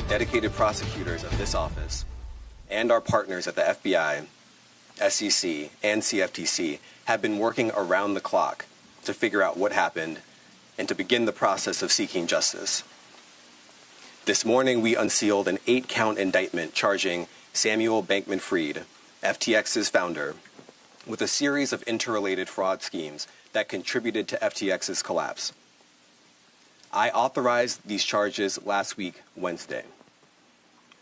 dedicated prosecutors of this office and our partners at the FBI, SEC, and CFTC have been working around the clock to figure out what happened and to begin the process of seeking justice. This morning, we unsealed an 8-count indictment charging Sam Bankman-Fried, FTX's founder, with a series of interrelated fraud schemes that contributed to FTX's collapse. I authorized these charges last week, Wednesday.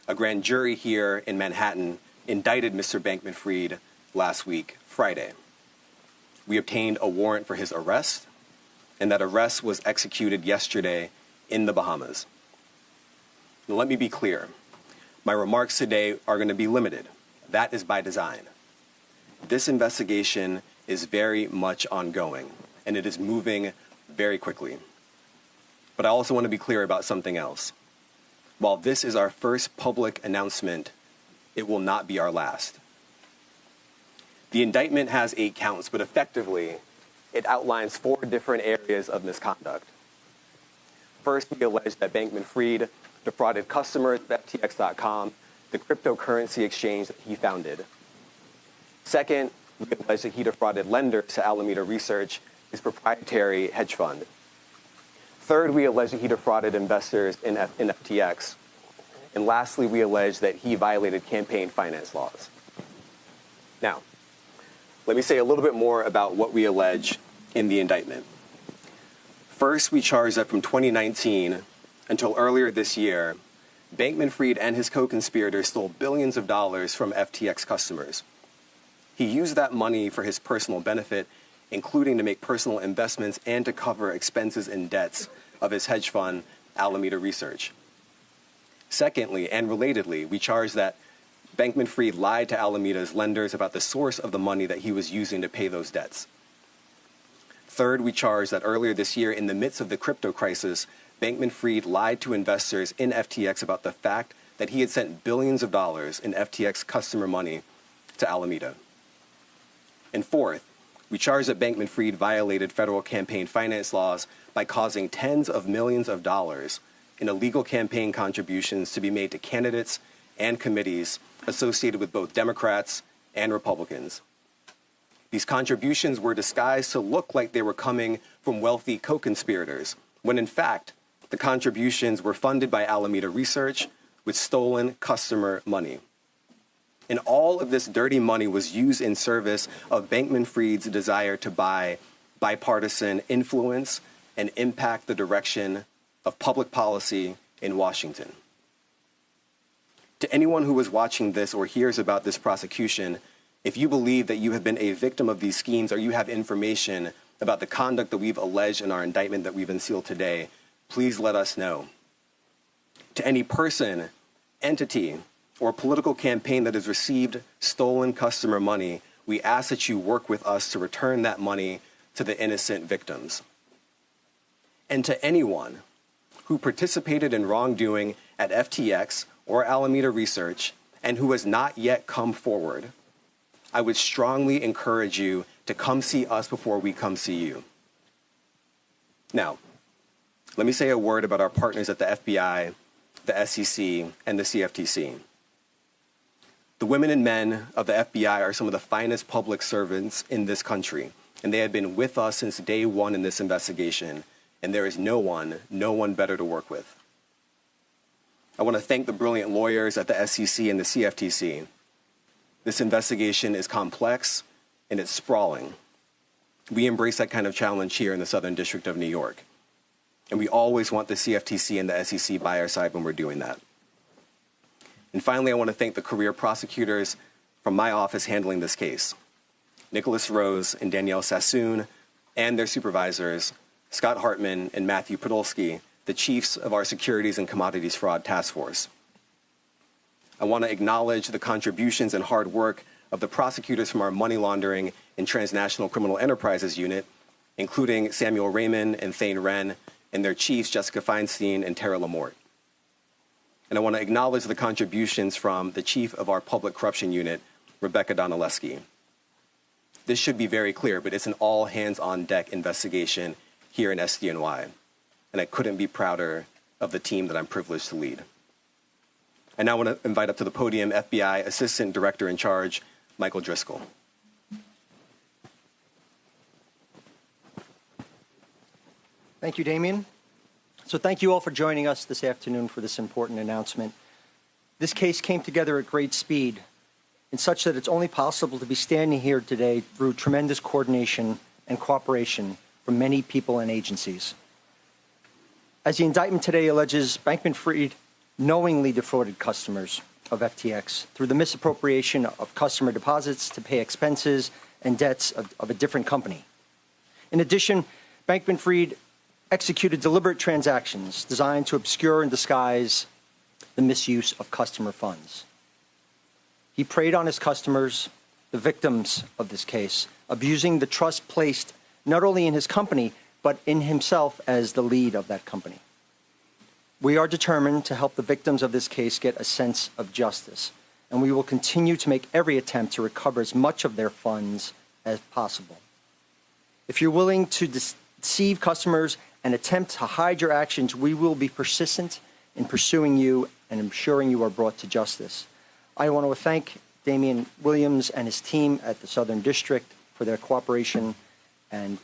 A grand jury here in Manhattan indicted Mr. Bankman-Fried last week, Friday. We obtained a warrant for his arrest, and that arrest was executed yesterday in the Bahamas. Now, let me be clear. My remarks today are going to be limited. That is by design. This investigation is very much ongoing, and it is moving very quickly. But I also want to be clear about something else. While this is our first public announcement, it will not be our last. The indictment has 8 counts, but effectively, it outlines 4 different areas of misconduct. First, we allege that Bankman-Fried defrauded customers at FTX.com, the cryptocurrency exchange that he founded. Second, we allege that he defrauded lenders to Alameda Research, his proprietary hedge fund. Third, we allege that he defrauded investors in FTX. And lastly, we allege that he violated campaign finance laws. Now, let me say a little bit more about what we allege in the indictment. First, we charge that from 2019 until earlier this year, Bankman-Fried and his co-conspirators stole billions of dollars from FTX customers. He used that money for his personal benefit, including to make personal investments and to cover expenses and debts of his hedge fund, Alameda Research. Secondly, and relatedly, we charge that Bankman-Fried lied to Alameda's lenders about the source of the money that he was using to pay those debts. Third, we charge that earlier this year, in the midst of the crypto crisis, Bankman-Fried lied to investors in FTX about the fact that he had sent billions of dollars in FTX customer money to Alameda. And fourth, we charge that Bankman-Fried violated federal campaign finance laws by causing tens of millions of dollars in illegal campaign contributions to be made to candidates and committees associated with both Democrats and Republicans. These contributions were disguised to look like they were coming from wealthy co-conspirators, when in fact, the contributions were funded by Alameda Research with stolen customer money. And all of this dirty money was used in service of Bankman-Fried's desire to buy bipartisan influence and impact the direction of public policy in Washington. To anyone who is watching this or hears about this prosecution, if you believe that you have been a victim of these schemes or you have information about the conduct that we've alleged in our indictment that we've unsealed today, please let us know. To any person, entity, or political campaign that has received stolen customer money, we ask that you work with us to return that money to the innocent victims. And to anyone who participated in wrongdoing at FTX or Alameda Research and who has not yet come forward, I would strongly encourage you to come see us before we come see you. Now, let me say a word about our partners at the FBI, the SEC, and the CFTC. The women and men of the FBI are some of the finest public servants in this country, and they have been with us since day one in this investigation, and there is no one better to work with. I want to thank the brilliant lawyers at the SEC and the CFTC. This investigation is complex and it's sprawling. We embrace that kind of challenge here in the Southern District of New York, and we always want the CFTC and the SEC by our side when we're doing that. And finally, I want to thank the career prosecutors from my office handling this case, Nicholas Rose and Danielle Sassoon, and their supervisors, Scott Hartman and Matthew Podolsky, the chiefs of our Securities and Commodities Fraud Task Force. I want to acknowledge the contributions and hard work of the prosecutors from our Money Laundering and Transnational Criminal Enterprises Unit, including Samuel Raymond and Thane Wren, and their chiefs, Jessica Feinstein and Tara Lamort. And I want to acknowledge the contributions from the chief of our Public Corruption Unit, Rebecca Donaleski. This should be very clear, but it's an all-hands-on-deck investigation here in SDNY, and I couldn't be prouder of the team that I'm privileged to lead. I now want to invite up to the podium FBI Assistant Director in Charge, Michael Driscoll. Thank you, Damien. So thank you all for joining us this afternoon for this important announcement. This case came together at great speed, in such that it's only possible to be standing here today through tremendous coordination and cooperation from many people and agencies. As the indictment today alleges, Bankman-Fried knowingly defrauded customers of FTX through the misappropriation of customer deposits to pay expenses and debts of a different company. In addition, Bankman-Fried executed deliberate transactions designed to obscure and disguise the misuse of customer funds. He preyed on his customers, the victims of this case, abusing the trust placed not only in his company, but in himself as the lead of that company. We are determined to help the victims of this case get a sense of justice, and we will continue to make every attempt to recover as much of their funds as possible. If you're willing to deceive customers and attempt to hide your actions, we will be persistent in pursuing you and ensuring you are brought to justice. I want to thank Damian Williams and his team at the Southern District for their cooperation and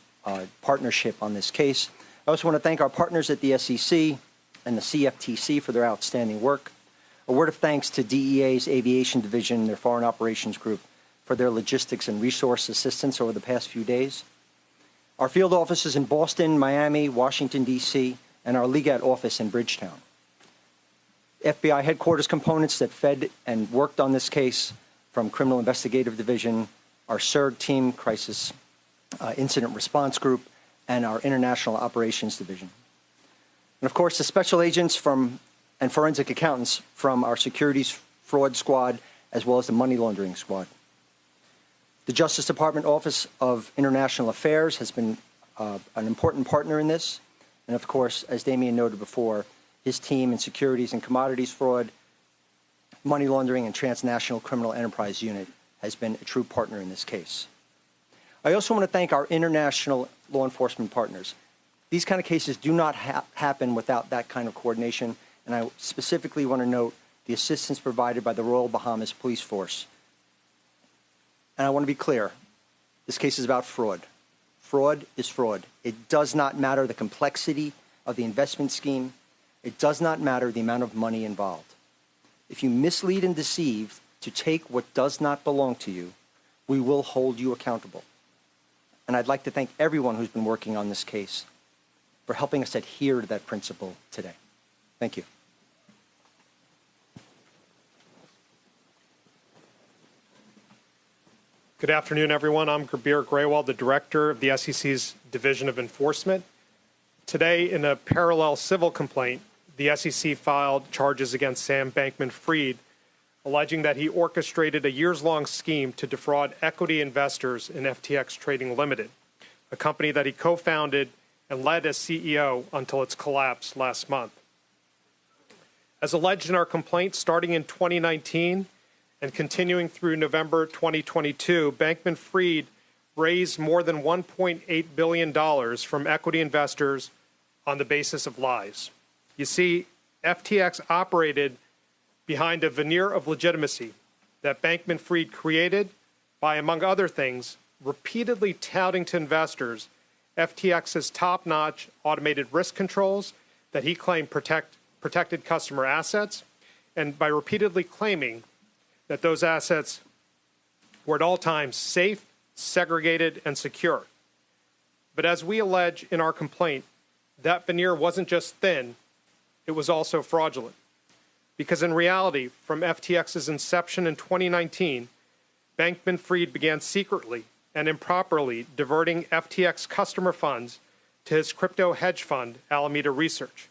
partnership on this case. I also want to thank our partners at the SEC and the CFTC for their outstanding work. A word of thanks to DEA's Aviation Division, their Foreign Operations Group, for their logistics and resource assistance over the past few days. Our field offices in Boston, Miami, Washington, D.C., and our Legat office in Bridgetown. FBI headquarters components that fed and worked on this case, from Criminal Investigative Division, our CERG team, Crisis Incident Response Group, and our International Operations Division. And of course, the special agents and forensic accountants from our Securities Fraud Squad, as well as the Money Laundering Squad. The Justice Department Office of International Affairs has been an important partner in this. And of course, as Damien noted before, his team in Securities and Commodities Fraud, Money Laundering, and Transnational Criminal Enterprise Unit has been a true partner in this case. I also want to thank our international law enforcement partners. These kind of cases do not happen without that kind of coordination, and I specifically want to note the assistance provided by the Royal Bahamas Police Force. And I want to be clear, this case is about fraud. Fraud is fraud. It does not matter the complexity of the investment scheme. It does not matter the amount of money involved. If you mislead and deceive to take what does not belong to you, we will hold you accountable. And I'd like to thank everyone who's been working on this case for helping us adhere to that principle today. Thank you. Good afternoon, everyone. I'm Kabir Graywal, the Director of the SEC's Division of Enforcement. Today, in a parallel civil complaint, the SEC filed charges against Sam Bankman-Fried, alleging that he orchestrated a years-long scheme to defraud equity investors in FTX Trading Limited, a company that he co-founded and led as CEO until its collapse last month. As alleged in our complaint, starting in 2019 and continuing through November 2022, Bankman-Fried raised more than $1.8 billion from equity investors on the basis of lies. You see, FTX operated behind a veneer of legitimacy that Bankman-Fried created by, among other things, repeatedly touting to investors FTX's top-notch automated risk controls that he claimed protected customer assets, and by repeatedly claiming that those assets were at all times safe, segregated, and secure. But as we allege in our complaint, that veneer wasn't just thin, it was also fraudulent. Because in reality, from FTX's inception in 2019, Bankman-Fried began secretly and improperly diverting FTX customer funds to his crypto hedge fund, Alameda Research.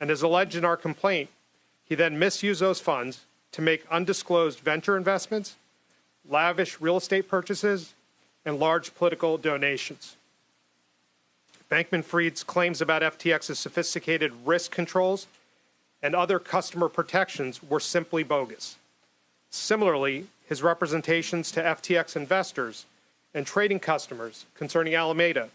And as alleged in our complaint, he then misused those funds to make undisclosed venture investments, lavish real estate purchases, and large political donations. Bankman-Fried's claims about FTX's sophisticated risk controls and other customer protections were simply bogus. Similarly, his representations to FTX investors and trading customers concerning Alameda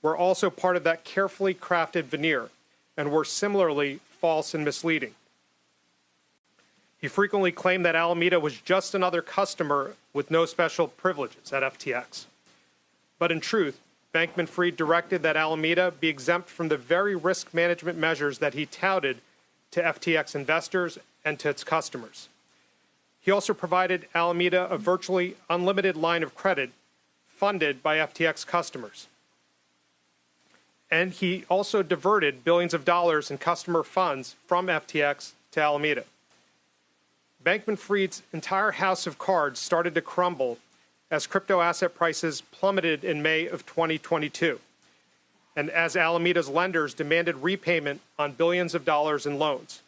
were also part of that carefully crafted veneer and were similarly false and misleading. He frequently claimed that Alameda was just another customer with no special privileges at FTX. But in truth, Bankman-Fried directed that Alameda be exempt from the very risk management measures that he touted to FTX investors and to its customers. He also provided Alameda a virtually unlimited line of credit funded by FTX customers. And he also diverted billions of dollars in customer funds from FTX to Alameda. Bankman-Fried's entire house of cards started to crumble as crypto asset prices plummeted in May of 2022, and as Alameda's lenders demanded repayment on billions of dollars in loans.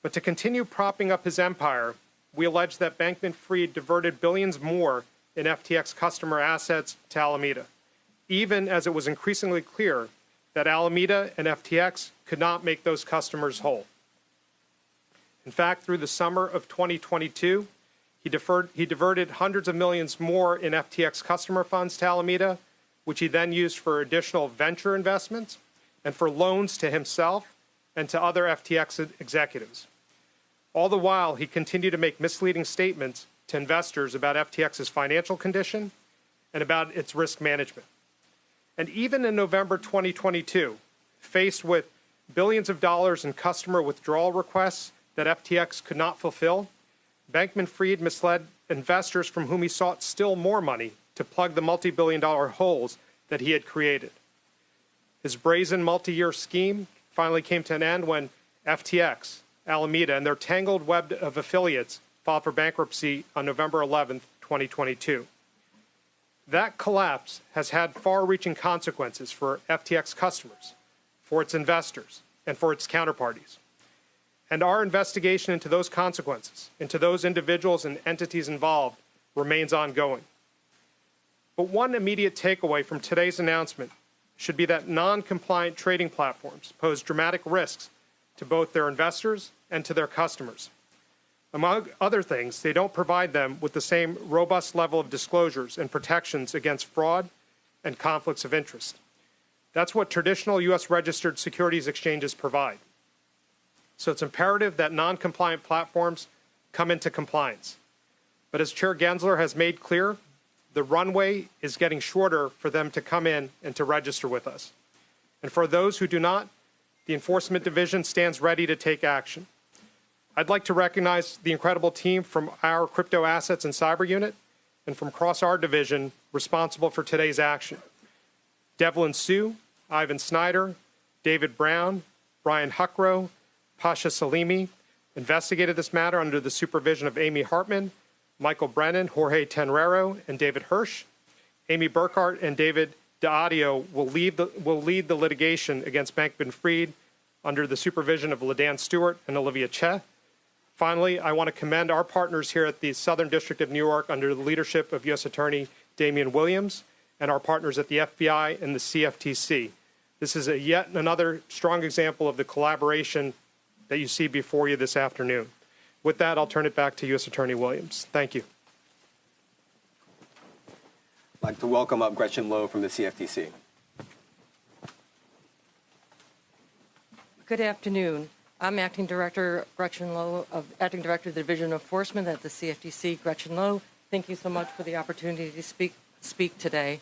But to continue propping up his empire, we allege that Bankman-Fried diverted billions more in FTX customer assets to Alameda, even as it was increasingly clear that Alameda and FTX could not make those customers whole. In fact, through the summer of 2022, he diverted hundreds of millions more in FTX customer funds to Alameda, which he then used for additional venture investments and for loans to himself and to other FTX executives. All the while, he continued to make misleading statements to investors about FTX's financial condition and about its risk management. And even in November 2022, faced with billions of dollars in customer withdrawal requests that FTX could not fulfill, Bankman-Fried misled investors from whom he sought still more money to plug the multi-billion-dollar holes that he had created. His brazen multi-year scheme finally came to an end when FTX, Alameda, and their tangled web of affiliates filed for bankruptcy on November 11, 2022. That collapse has had far-reaching consequences for FTX customers, for its investors, and for its counterparties. And our investigation into those consequences, into those individuals and entities involved, remains ongoing. But one immediate takeaway from today's announcement should be that non-compliant trading platforms pose dramatic risks to both their investors and to their customers. Among other things, they don't provide them with the same robust level of disclosures and protections against fraud and conflicts of interest. That's what traditional U.S. registered securities exchanges provide. So it's imperative that non-compliant platforms come into compliance. But as Chair Gensler has made clear, the runway is getting shorter for them to come in and to register with us. And for those who do not, the Enforcement Division stands ready to take action. I'd like to recognize the incredible team from our Crypto Assets and Cyber Unit and from across our division responsible for today's action. Devlin Sue, Ivan Snyder, David Brown, Brian Huckrow, Pasha Salimi investigated this matter under the supervision of Amy Hartman, Michael Brennan, Jorge Tenrero, and David Hirsch. Amy Burkhart and David D'Audio will lead the litigation against Bankman-Fried under the supervision of LaDan Stewart and Olivia Che. Finally, I want to commend our partners here at the Southern District of New York under the leadership of U.S. Attorney Damian Williams and our partners at the FBI and the CFTC. This is yet another strong example of the collaboration that you see before you this afternoon. With that, I'll turn it back to U.S. Attorney Williams. Thank you. I'd like to welcome up Gretchen Lowe from the CFTC. Good afternoon. I'm Acting Director Gretchen Lowe, Acting Director of the Division of Enforcement at the CFTC. Gretchen Lowe, thank you so much for the opportunity to speak today.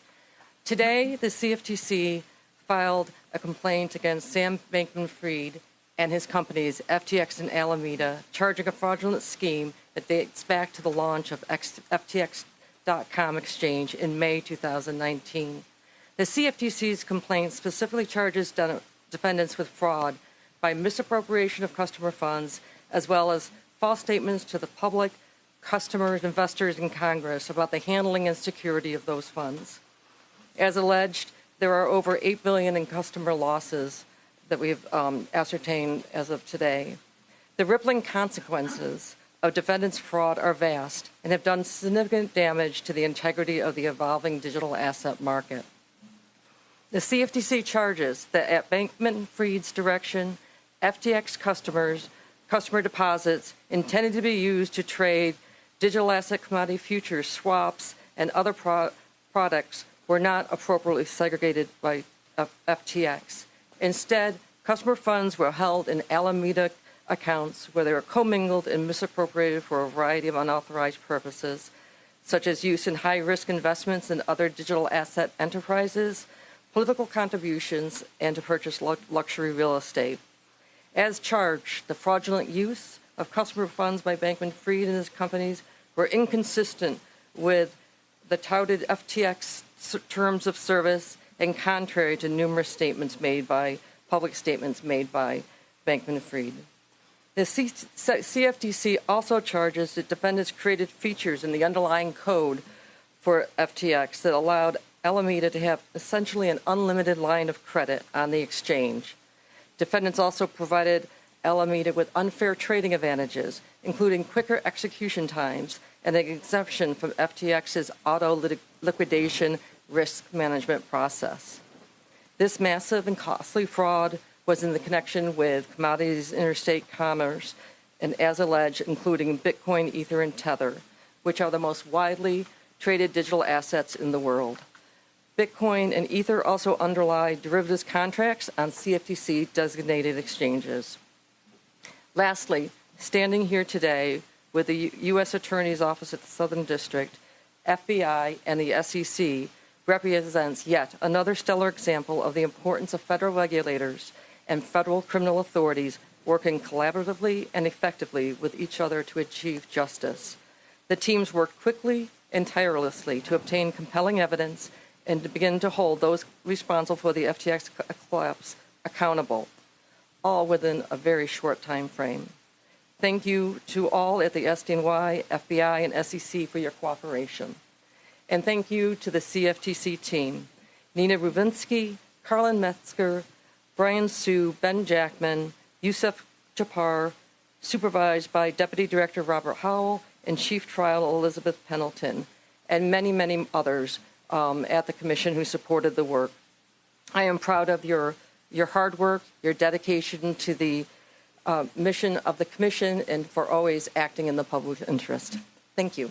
Today, the CFTC filed a complaint against Sam Bankman-Fried and his companies, FTX and Alameda, charging a fraudulent scheme that dates back to the launch of FTX.com exchange in May 2019. The CFTC's complaint specifically charges defendants with fraud by misappropriation of customer funds, as well as false statements to the public, customers, investors, and Congress about the handling and security of those funds. As alleged, there are over $8 billion in customer losses that we've ascertained as of today. The rippling consequences of defendants' fraud are vast and have done significant damage to the integrity of the evolving digital asset market. The CFTC charges that at Bankman-Fried's direction, FTX customer deposits intended to be used to trade digital asset commodity futures, swaps, and other products were not appropriately segregated by FTX. Instead, customer funds were held in Alameda accounts where they were commingled and misappropriated for a variety of unauthorized purposes, such as use in high-risk investments and other digital asset enterprises, political contributions, and to purchase luxury real estate. As charged, the fraudulent use of customer funds by Bankman-Fried and his companies were inconsistent with the touted FTX terms of service and contrary to numerous public statements made by Bankman-Fried. The CFTC also charges that defendants created features in the underlying code for FTX that allowed Alameda to have essentially an unlimited line of credit on the exchange. Defendants also provided Alameda with unfair trading advantages, including quicker execution times and an exemption from FTX's auto liquidation risk management process. This massive and costly fraud was in the connection with commodities interstate commerce, and as alleged, including Bitcoin, Ether, and Tether, which are the most widely traded digital assets in the world. Bitcoin and Ether also underlie derivatives contracts on CFTC-designated exchanges. Lastly, standing here today with the U.S. Attorney's Office at the Southern District, FBI, and the SEC represents yet another stellar example of the importance of federal regulators and federal criminal authorities working collaboratively and effectively with each other to achieve justice. The teams worked quickly and tirelessly to obtain compelling evidence and to begin to hold those responsible for the FTX collapse accountable, all within a very short time frame. Thank you to all at the SDNY, FBI, and SEC for your cooperation. And thank you to the CFTC team, Nina Rubinsky, Carlin Metzger, Brian Sue, Ben Jackman, Yusuf Japar, supervised by Deputy Director Robert Howell and Chief Trial Elizabeth Pendleton, and many, many others at the Commission who supported the work. I am proud of your hard work, your dedication to the mission of the Commission, and for always acting in the public interest. Thank you.